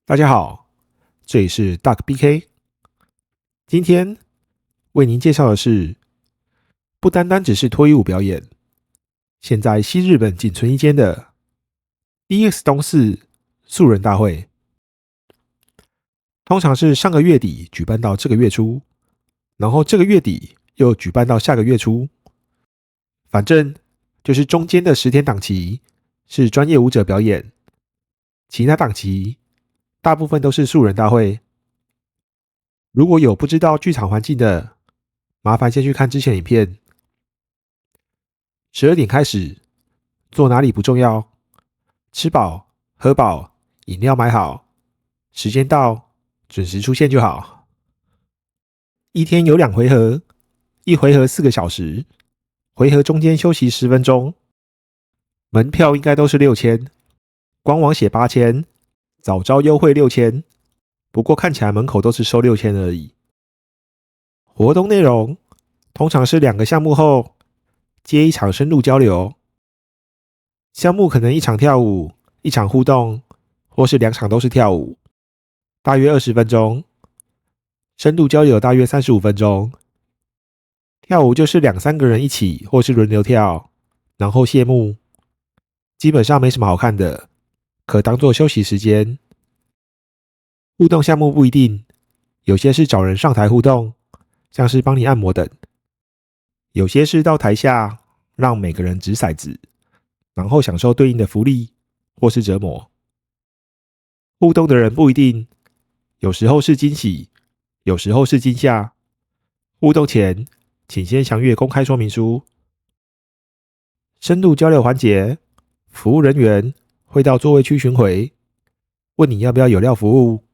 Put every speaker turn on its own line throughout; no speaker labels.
大家好，这里是 Duck BK。今天为您介绍的是，不单单只是脱衣舞表演，现在西日本仅存一间的 DX 东四素人大会，通常是上个月底举办到这个月初，然后这个月底又举办到下个月初，反正就是中间的10天档期是专业舞者表演，其他档期大部分都是素人大会。如果有不知道剧场环境的，麻烦先去看之前影片。12点开始，坐哪里不重要，吃饱喝饱，饮料买好，时间到准时出现就好。一天有2回合，一回合4个小时，回合中间休息10分钟。门票应该都是6000，官网写8000，早招优惠6000，不过看起来门口都是收6000而已。活动内容通常是2个项目后接一场深度交流，项目可能一场跳舞，一场互动，或是2场都是跳舞，大约20分钟，深度交流大约35分钟。跳舞就是2-3个人一起或是轮流跳，然后谢幕，基本上没什么好看的，可当作休息时间。互动项目不一定，有些是找人上台互动，像是帮你按摩等，有些是到台下让每个人掷骰子，然后享受对应的福利或是折磨。互动的人不一定，有时候是惊喜，有时候是惊吓。互动前请先详阅公开说明书。深度交流环节，服务人员会到座位区巡回，问你要不要有料服务。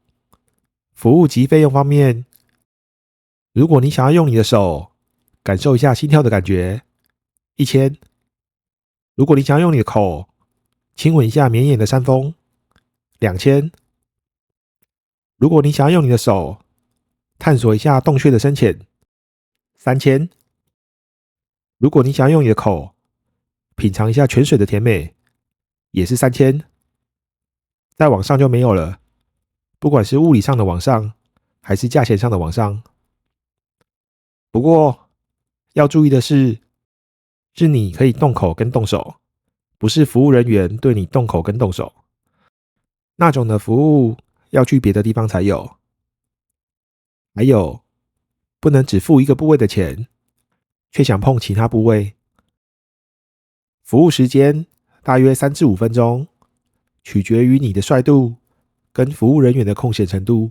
服务及费用方面，如果你想要用你的手感受一下心跳的感觉，1000；如果你想要用你的口亲吻一下绵延的山峰，2000；如果你想要用你的手探索一下洞穴的深浅，3000；如果你想要用你的口品尝一下泉水的甜美，也是3000。再往上就没有了，不管是物理上的往上，还是价钱上的往上。不过要注意的是你可以动口跟动手，不是服务人员对你动口跟动手，那种的服务要去别的地方才有。还有，不能只付一个部位的钱，却想碰其他部位。服务时间大约3至5分钟，取决于你的帅度跟服务人员的空闲程度。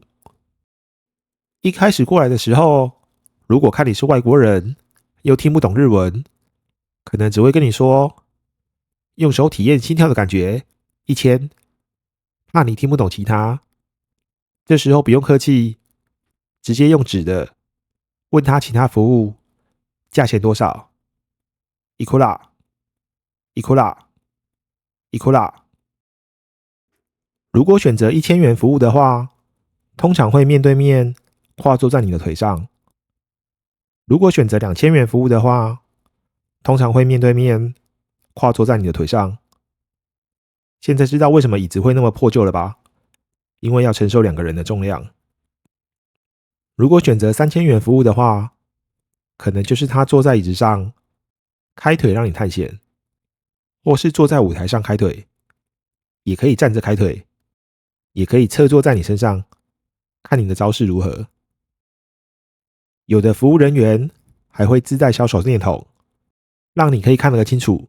一开始过来的时候，如果看你是外国人，又听不懂日文，可能只会跟你说用手体验心跳的感觉，1000，怕你听不懂其他。这时候不用客气，直接用指的问他其他服务价钱多少，いくらいくらいくら。如果选择1000元服务的话，通常会面对面跨坐在你的腿上。如果选择2000元服务的话，通常会面对面跨坐在你的腿上。现在知道为什么椅子会那么破旧了吧？因为要承受2个人的重量。如果选择3000元服务的话，可能就是他坐在椅子上开腿让你探险，或是坐在舞台上开腿，也可以站着开腿，也可以侧坐在你身上，看你的招式如何。有的服务人员还会自带小手电筒，让你可以看得清楚，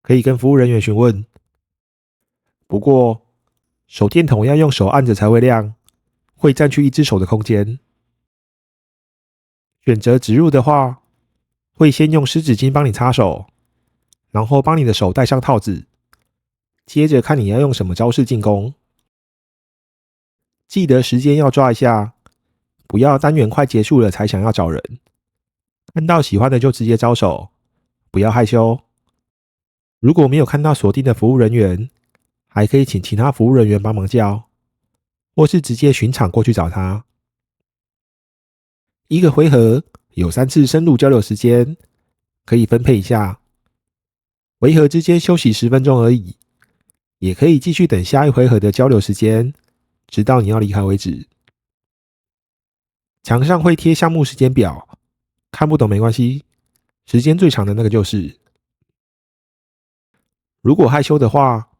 可以跟服务人员询问。不过手电筒要用手按着才会亮，会占据一只手的空间。选择植入的话，会先用湿纸巾帮你擦手，然后帮你的手戴上套子，接着看你要用什么招式进攻。记得时间要抓一下，不要单元快结束了才想要找人。看到喜欢的就直接招手，不要害羞。如果没有看到锁定的服务人员，还可以请其他服务人员帮忙叫，或是直接巡场过去找他。一个回合有3次深入交流时间，可以分配一下。回合之间休息10分钟而已，也可以继续等下一回合的交流时间，直到你要离开为止。墙上会贴项目时间表，看不懂没关系，时间最长的那个就是。如果害羞的话，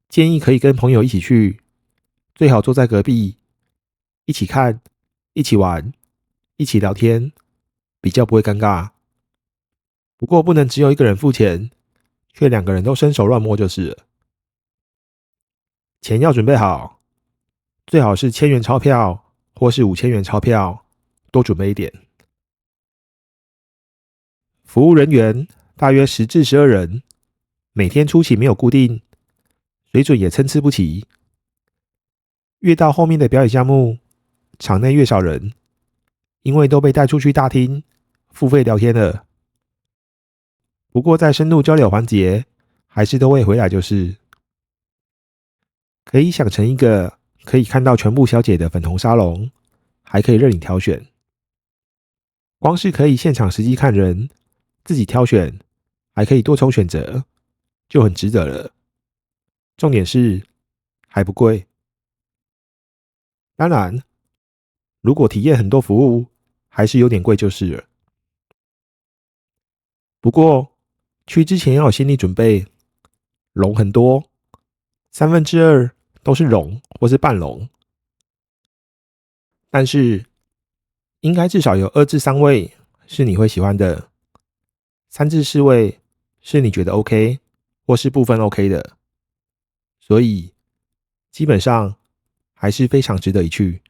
建议可以跟朋友一起去，最好坐在隔壁，一起看，一起玩，一起聊天，比较不会尴尬。不过不能只有一个人付钱，却两个人都伸手乱摸就是了。钱要准备好，最好是1000元钞票或是5000元钞票，多准备一点。服务人员大约10至12人，每天出勤没有固定，水准也参差不齐。越到后面的表演项目，场内越少人，因为都被带出去大厅付费聊天了。不过在深度交流环节，还是都会回来就是。可以想成一个可以看到全部小姐的粉红沙龙，还可以任你挑选。光是可以现场实际看人，自己挑选，还可以多重选择，就很值得了。重点是还不贵。当然，如果体验很多服务，还是有点贵就是了。不过去之前要有心理准备，龙很多，2/3都是龙或是半龙，但是应该至少有2至3位是你会喜欢的，3至4位是你觉得 OK 或是部分 OK 的，所以基本上还是非常值得一去。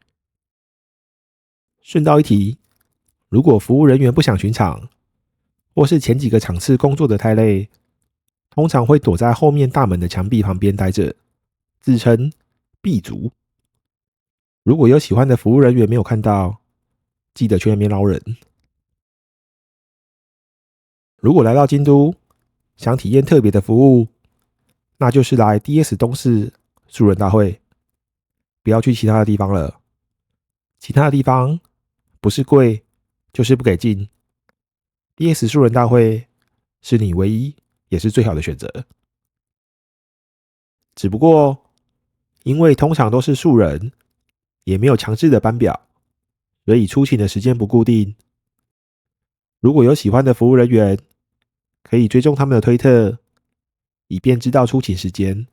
顺道一提，如果服务人员不想巡场，或是前几个场次工作的太累，通常会躲在后面大门的墙壁旁边待着，自称闭族。如果有喜欢的服务人员没有看到，记得去那边捞人。如果来到京都，想体验特别的服务，那就是来 DS 东市素人大会，不要去其他的地方了。其他的地方不是贵，就是不给进。DS 素人大会是你唯一也是最好的选择。只不过因为通常都是素人，也没有强制的班表，所以出勤的时间不固定。如果有喜欢的服务人员，可以追踪他们的推特，以便知道出勤时间。